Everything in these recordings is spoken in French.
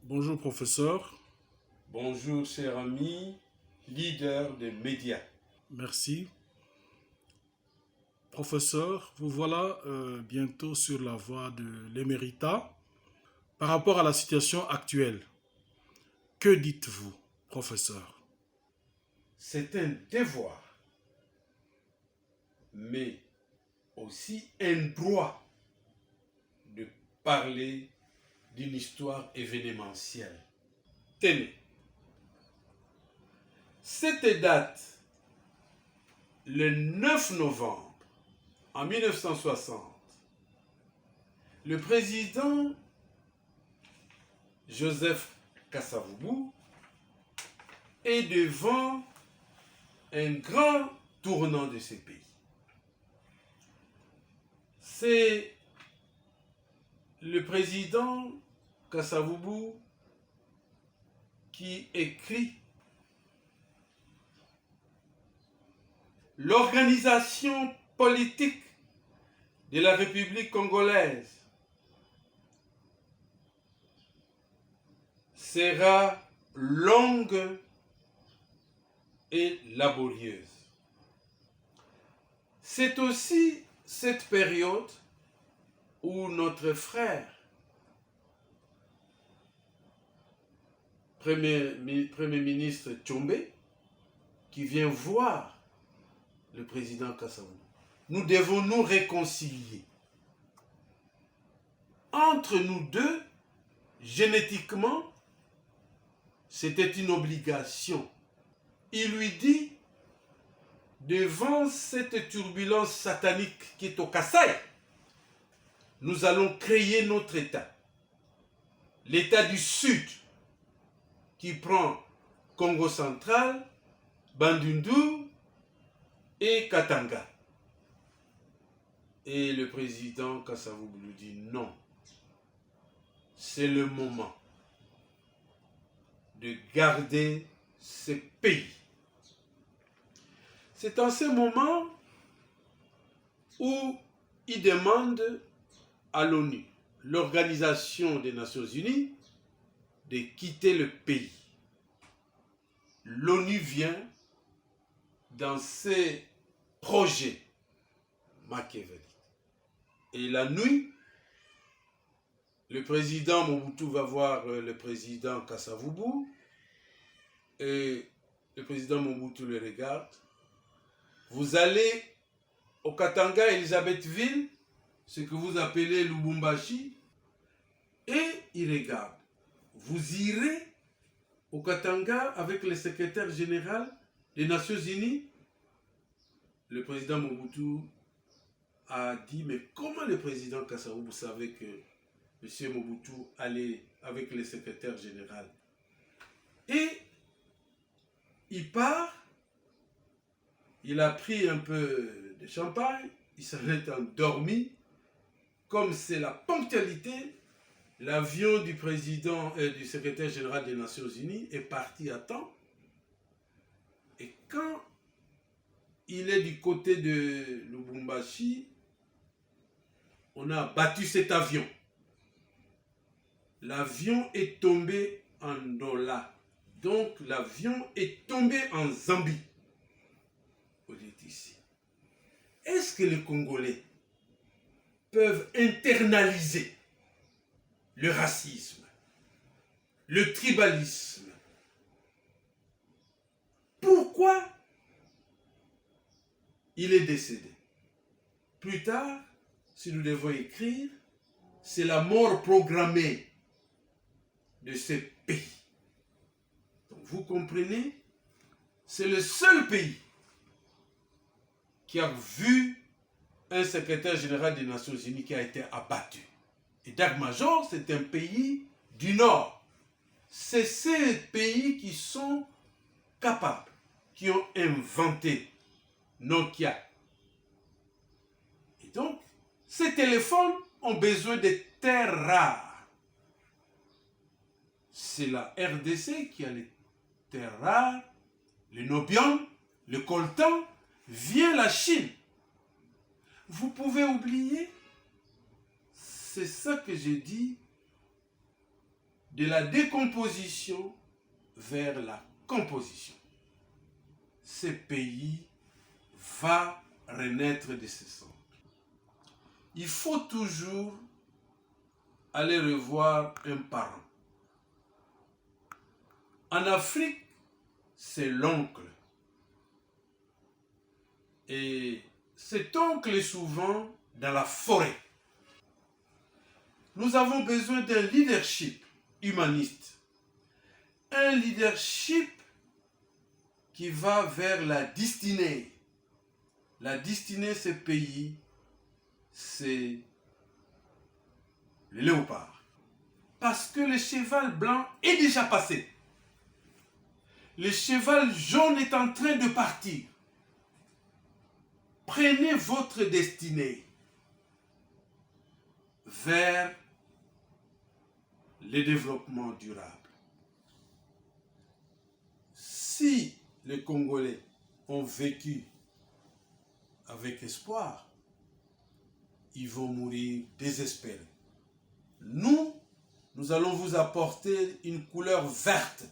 Bonjour professeur, Bonjour cher ami, leader des médias. merci. Professeur, vous voilà bientôt sur la voie de l'éméritat. Par rapport à la situation actuelle, que dites-vous, professeur? C'est un devoir, mais aussi un droit de parler d'une histoire événementielle. Tenez, cette date, le 9 novembre en 1960, le président Joseph Kasavubu est devant un grand tournant de ce pays. C'est le président Kasavubu qui écrit l'organisation politique de la République congolaise sera longue et laborieuse. C'est aussi cette période où notre frère, Premier ministre Tshombe, qui vient voir le président Kasavubu, nous devons nous réconcilier. Entre nous deux, génétiquement, c'était une obligation. Il lui dit, devant cette turbulence satanique qui est au Kasaï, nous allons créer notre État. L'État du Sud, qui prend Congo central, Bandundu et Katanga. Et le président Kasavubu lui dit non. C'est le moment de garder ce pays. C'est en ce moment où il demande à l'ONU, l'Organisation des Nations Unies, de quitter le pays. L'ONU vient dans ses projets machiavéliques. Et la nuit, le président Mobutu va voir le président Kasavubu et le président Mobutu le regarde. Vous allez au Katanga, Elisabethville, ce que vous appelez Lubumbashi, et il regarde. Vous irez au Katanga avec le secrétaire général des Nations Unies. Le président Mobutu a dit, mais comment le président Kasavubu savait que M. Mobutu allait avec le secrétaire général? Et il part, il a pris un peu de champagne, il s'en est endormi. Comme c'est la ponctualité, l'avion du président et du secrétaire général des Nations Unies est parti à temps. Et quand il est du côté de Lubumbashi, on a battu cet avion. L'avion est tombé en Ndola. Donc l'avion est tombé en Zambie. Vous dites ici. Est-ce que les Congolais peuvent internaliser le racisme, le tribalisme? Pourquoi il est décédé? Plus tard, si nous devons écrire, c'est la mort programmée de ce pays. Donc vous comprenez, c'est le seul pays qui a vu un secrétaire général des Nations Unies qui a été abattu. Et Dag-Major, c'est un pays du Nord. C'est ces pays qui sont capables, qui ont inventé Nokia. Et donc, ces téléphones ont besoin de terres rares. C'est la RDC qui a les terres rares, le nobium, le coltan, vient la Chine. Vous pouvez oublier, c'est ça que je dis, de la décomposition vers la composition. Ce pays va renaître de ses cendres. Il faut toujours aller revoir un parent. En Afrique, c'est l'oncle. Et cet oncle est souvent dans la forêt. Nous avons besoin d'un leadership humaniste. Un leadership qui va vers la destinée. La destinée de ce pays, c'est le léopard. Parce que le cheval blanc est déjà passé. Le cheval jaune est en train de partir. Prenez votre destinée vers le développement durable. Si les Congolais ont vécu avec espoir, ils vont mourir désespérés. Nous allons vous apporter une couleur verte.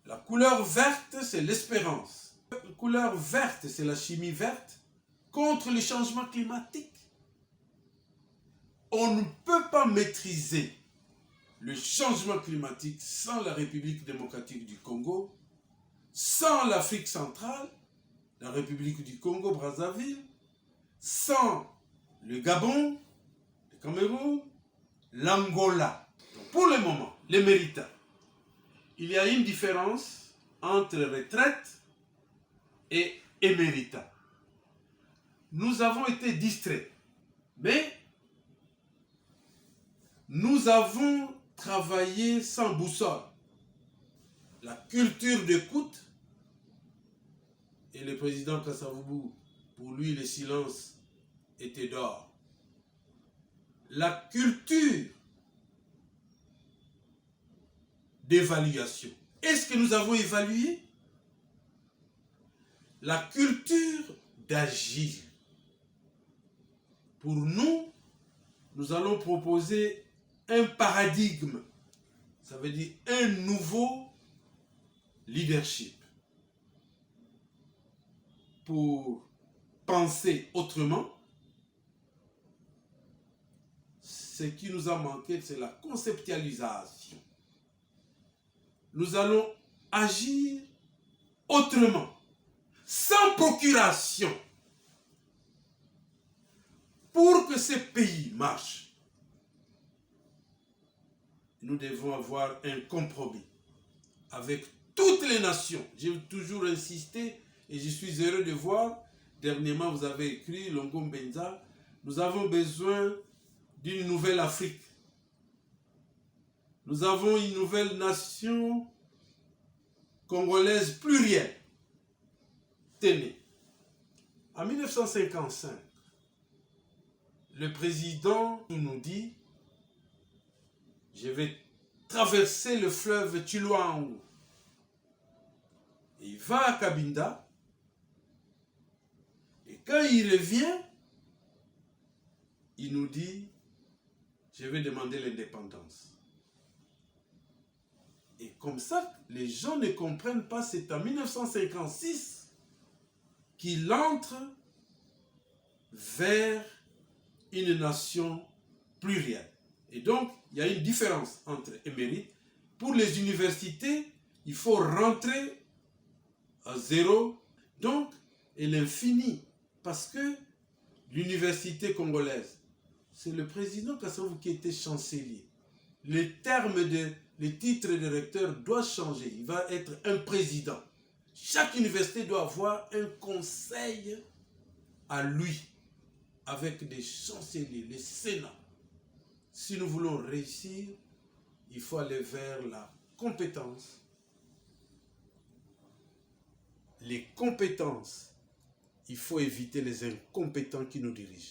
La couleur verte, c'est l'espérance. La couleur verte, c'est la chimie verte contre le changement climatique. On ne peut pas maîtriser le changement climatique sans la République démocratique du Congo, sans l'Afrique centrale, la République du Congo-Brazzaville, sans le Gabon, le Cameroun, l'Angola. Pour le moment, l'émérita. Il y a une différence entre retraite et émérita. Nous avons été distraits, mais nous avons travaillé sans boussole. La culture d'écoute, et le président Kasavubu, pour lui le silence était d'or. La culture d'évaluation. Est-ce que nous avons évalué? La culture d'agir. Pour nous, nous allons proposer un paradigme. Ça veut dire un nouveau leadership. Pour penser autrement, ce qui nous a manqué, c'est la conceptualisation. Nous allons agir autrement, sans procuration, pour que ce pays marche. Nous devons avoir un compromis avec toutes les nations. J'ai toujours insisté et je suis heureux de voir, dernièrement vous avez écrit, Longo Mbenza, nous avons besoin d'une nouvelle Afrique. Nous avons une nouvelle nation congolaise plurielle. Tenez, en 1955, le président nous dit, je vais traverser le fleuve Chiluangu. Il va à Cabinda, et quand il revient, il nous dit, je vais demander l'indépendance. Et comme ça, les gens ne comprennent pas, c'est en 1956 qu'il entre vers une nation plurielle. Et donc, il y a une différence entre émérite. Pour les universités, il faut rentrer à zéro, donc, et l'infini. Parce que l'université congolaise, c'est le président Kasavubu qui était chancelier. Le titre de recteur doit changer. Il va être un président. Chaque université doit avoir un conseil à lui, avec des chanceliers, le Sénat. Si nous voulons réussir, il faut aller vers la compétence. Les compétences, il faut éviter les incompétents qui nous dirigent.